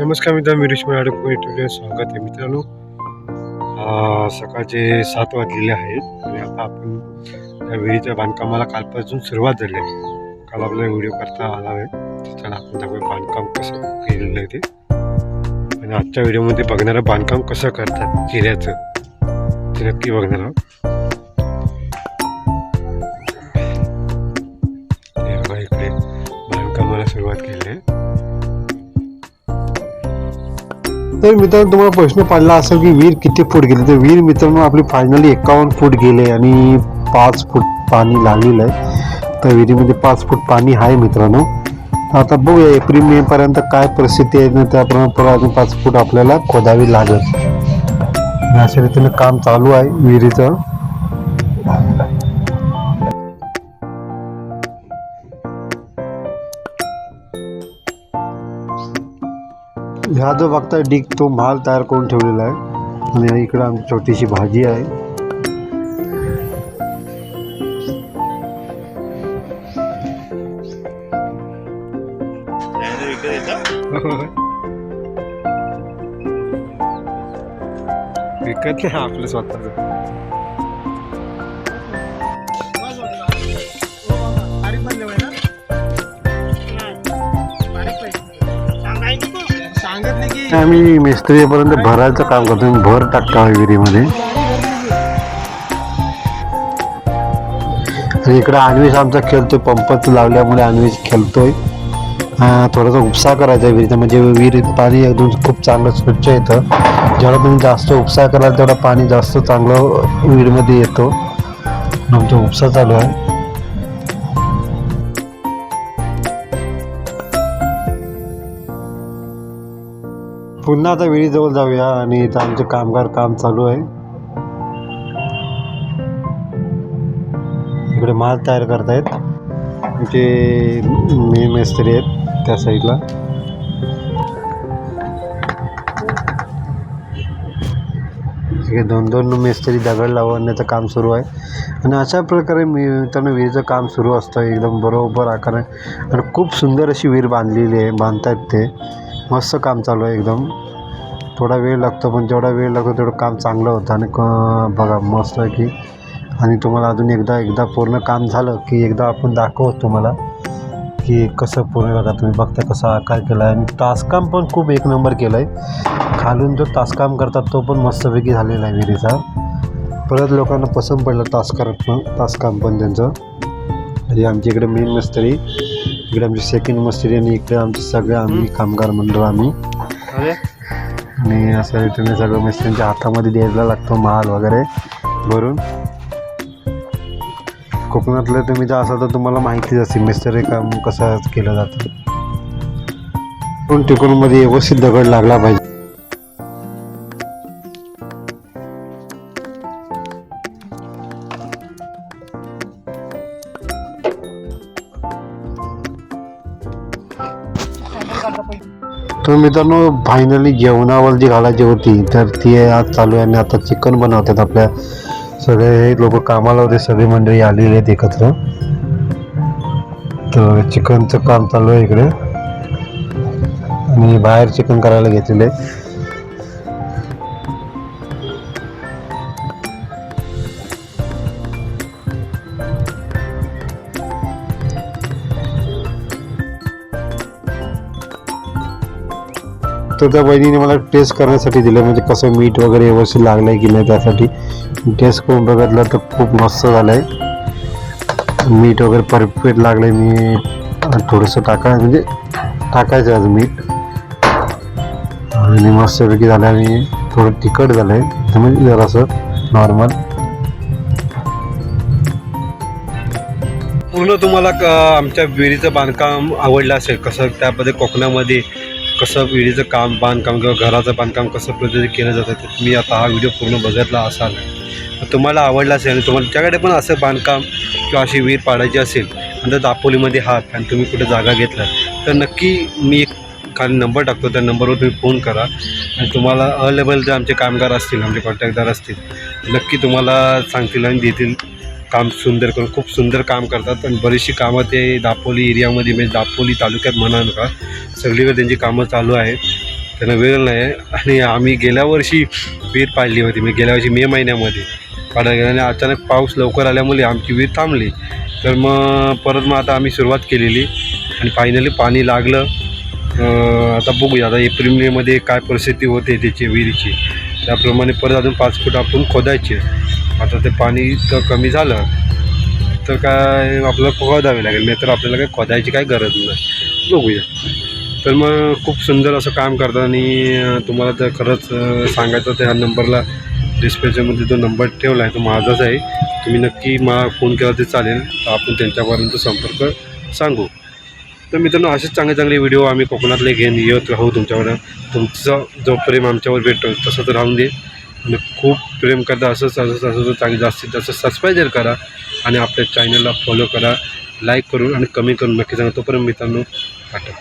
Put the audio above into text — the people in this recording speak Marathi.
नमस्कार मित्रांनो, मी ऋषी युट्यूबला स्वागत आहे मित्रांनो. सकाळचे 7 वाजलेले आहेत आणि आता आपण त्या विहिरीच्या बांधकामाला कालपासून सुरुवात झाली आहे. काल आपला व्हिडिओ करता आला आहे, त्याच्यानं आपण दाखवू बांधकाम कसं केलेलं आहे ते. आणि आजच्या व्हिडिओमध्ये बघणारं बांधकाम कसं करतात चिऱ्याचं ते नक्की बघणार आहोत. इकडे बांधकामाला सुरुवात केली आहे. तर मित्रांनो, तुम्हाला प्रश्न पडला असेल की विहीर किती फूट गेली. तर विहीर मित्रांनो आपली फायनली 51 फूट गेले आणि 5 फूट पाणी लागलेलं आहे. तर विहिरीमध्ये 5 फूट पाणी आहे मित्रांनो. आता बघूया एप्रिल मे पर्यंत काय परिस्थिती आहे ना, त्याप्रमाणे परत अजून 5 फूट आपल्याला खोदावी लागेल. अशा रीतीने काम चालू आहे विहिरीचं. ह्या जो बघताय डिग तो माल तयार करून ठेवलेला आहे आणि इकडे आमची छोटीशी भाजी आहे. विकत नाही आपलं स्वतःच. आम्ही मिस्त्रीपर्यंत भरायचं काम करतो. भर टाकतो विहिरीमध्ये. इकडे अन्वेष आमचा खेळतोय, पंपच लावल्यामुळे अन्वेष खेळतोय. थोडासा उपसा करायचा विहिरीचा, म्हणजे विहिरीत पाणी एकदम खूप चांगलं स्वच्छ येतं. जेवढा तुम्ही जास्त उपसा कराल तेवढा पाणी जास्त चांगलं विहिरीमध्ये येतो. आमचा उपसा चालू आहे. पुन्हा आता विहिरीजवळ जाऊया आणि इथं आमचे कामगार काम चालू आहे. इकडे माल तयार करतायत. ते मेन मिस्त्री आहेत त्या साईडला. इकडे 2-2 मिस्त्री दगड लावण्याचं काम सुरू आहे. आणि अशा प्रकारे त्यांना विहिरीचं काम सुरू असतं एकदम बरोबर आकाराने. आणि खूप सुंदर अशी विहीर बांधलेली आहे. बांधतायत ते. मस्त काम चालू आहे एकदम. थोडा वेळ लागतो पण जेवढा वेळ लागतो तेवढं काम चांगलं होतं. आणि बघा मस्त आहे की. आणि तुम्हाला अजून एकदा पूर्ण काम झालं की एकदा आपण दाखवतो तुम्हाला की कसं पूर्ण. बघा तुम्ही बघता कसं आकार केला आहे. आणि तासकाम पण खूप एक नंबर केलं आहे. खालून जो तासकाम करतात तो पण मस्तपैकी झालेला आहे विहिरीचा. परत लोकांना पसंत पडलं तासकाम पण त्यांचं. म्हणजे आमच्या इकडे मेन मिस्त्री, इकडे आमची सेकंड मिस्त्री आणि इकडे आमचे सगळे आम्ही कामगार मंडळ आम्ही. आणि अशा रीतीने सगळं मिस्त्रींच्या हातामध्ये द्यायला लागतो माल वगैरे भरून. कोकणातलं तुम्ही जर असाल तर तुम्हाला माहितीच असेल मिस्त्री काम कसं केलं जातं. पण टिकूनमध्ये व्यवस्थित दगड लागला पाहिजे. तर मित्रांनो, फायनली जेवणावरती घालायची होती तर ती आज चालू आहे. आणि आता चिकन बनवतात. आपल्या सगळे लोक कामाला होते, सगळी मंडळी आलेली आहेत एकत्र. तर चिकनचं काम चालू आहे इकडे. आणि बाहेर चिकन करायला घेतलेले. तर त्या बहिणीने मला टेस्ट करण्यासाठी दिलं, म्हणजे कसं मीठ वगैरे व्यवस्थित लागलं आहे की नाही त्यासाठी टेस्ट करून बघितलं. तर खूप मस्त झालं आहे. मीठ वगैरे परफेक्ट लागलं आहे. मी थोडंसं म्हणजे टाकायचं आहे मीठ. आणि मस्तपैकी झालं. आणि थोडं तिखट झालं आहे म्हणजे जरासं नॉर्मल. पूर्ण तुम्हाला आमच्या विहिरीचं बांधकाम आवडलं असेल. कसं त्यामध्ये कोकणामध्ये कसं विहिरीचं बांधकाम किंवा घराचं बांधकाम कसं पद्धतीने केलं जातं ते तुम्ही आता हा व्हिडिओ पूर्ण बघितला असाल. तुम्हाला आवडला असेल आणि तुमच्याकडे पण असं बांधकाम किंवा अशी विहीर पाडायची असेल आणि दापोलीमध्ये आहात आणि तुम्ही कुठे जागा घेतला तर नक्की मी खाली नंबर टाकतो. त्या नंबरवर तुम्ही फोन करा. आणि तुम्हाला अवेलेबल जर आमचे कामगार असतील, आमचे कॉन्टॅक्टदार असतील नक्की तुम्हाला सांगतील आणि देतील. काम सुंदर करून खूप सुंदर काम करतात. आणि बरीचशी कामं ते दापोली एरियामध्ये म्हणजे दापोली तालुक्यात म्हणा नका सगळीकडे त्यांची कामं चालू आहेत. त्यांना वेळ नाही आहे. आणि आम्ही गेल्या वर्षी विहीर पाडली होती, मी गेल्या वर्षी मे महिन्यामध्ये काढायला गेला आणि अचानक पाऊस लवकर आल्यामुळे आमची विहीर थांबली. तर मग परत आता आम्ही सुरुवात केलेली आणि फायनली पाणी लागलं. आता बघूया आता एप्रिल मेमध्ये काय परिस्थिती होते त्याची विहिरीची, त्याप्रमाणे परत अजून 5 फूट आपण खोदायचे. आता ते पाणी तर कमी झालं तर काय आपल्याला खोदावे लागेल, नाही तर आपल्याला काही खोदायची काही गरज नाही. बघूया. तर मग खूप सुंदर असं काम करतात आणि तुम्हाला तर खरंच सांगायचं तर ह्या नंबरला डिस्प्लेच्यामध्ये जो नंबर ठेवला आहे तो माझाच आहे. तुम्ही नक्की मला फोन केला तर चालेल, तर आपण त्यांच्यापर्यंत संपर्क सांगू. तर मित्रांनो असेच चांगले चांगले व्हिडिओ आम्ही कोकणातले घेऊन येत राहू तुमच्याकडं. तुमचं जो प्रेम आमच्यावर भेटतो तसंच राहून दे आणि खूप प्रेम करता असंच चांगलं जास्तीत जास्त सबस्क्राईब करा आणि आपल्या चॅनलला फॉलो करा, लाईक करून आणि कमेंट करून नक्की सांगा. तोपर्यंत मित्रांनो टाटा.